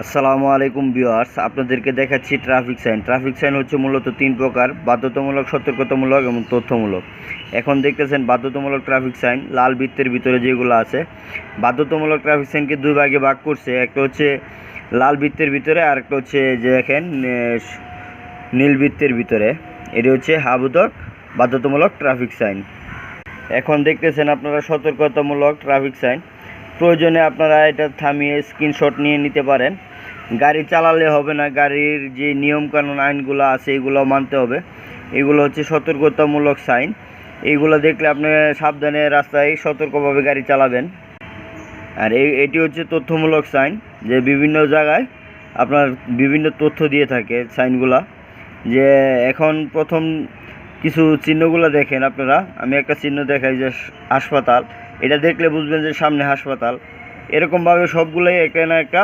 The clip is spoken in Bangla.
আসসালামু আলাইকুম ভিউয়ার্স, আপনাদেরকে দেখাচ্ছি ট্রাফিক সাইন। ট্রাফিক সাইন হচ্ছে মূলত তিন প্রকার: বাধ্যতামূলক, সতর্কতামূলক এবং তথ্যমূলক। এখন দেখতেছেন বাধ্যতামূলক ট্রাফিক সাইন, লাল বৃত্তের ভিতরে যেগুলো আছে। বাধ্যতামূলক ট্রাফিক সাইনকে দুই ভাগে ভাগ করছে, একটা হচ্ছে লাল বৃত্তের ভিতরে আর একটা হচ্ছে যে দেখেন নীল বৃত্তের ভিতরে। এটি হচ্ছে হাবুদক বাধ্যতামূলক ট্রাফিক সাইন। এখন দেখতেছেন আপনারা সতর্কতামূলক ট্রাফিক সাইন। প্রয়োজনে আপনারা এটা থামিয়ে স্ক্রিনশট নিয়ে নিতে পারেন। গাড়ি চালালে হবে না, গাড়ির যে নিয়মকানুন আইনগুলো আছে এগুলো মানতে হবে। এগুলো হচ্ছে সতর্কতামূলক সাইন। এইগুলো দেখলে আপনি সাবধানে রাস্তায় সতর্কভাবে গাড়ি চালাবেন। আর এটি হচ্ছে তথ্যমূলক সাইন, যে বিভিন্ন জায়গায় আপনার বিভিন্ন তথ্য দিয়ে থাকে সাইনগুলা। যে এখন প্রথম কিছু চিহ্নগুলো দেখেন আপনারা, আমি একটা চিহ্ন দেখাই যে হাসপাতাল। এটা দেখলে বুঝবেন যে সামনে হাসপাতাল। এরকমভাবে সবগুলোই একটা না একটা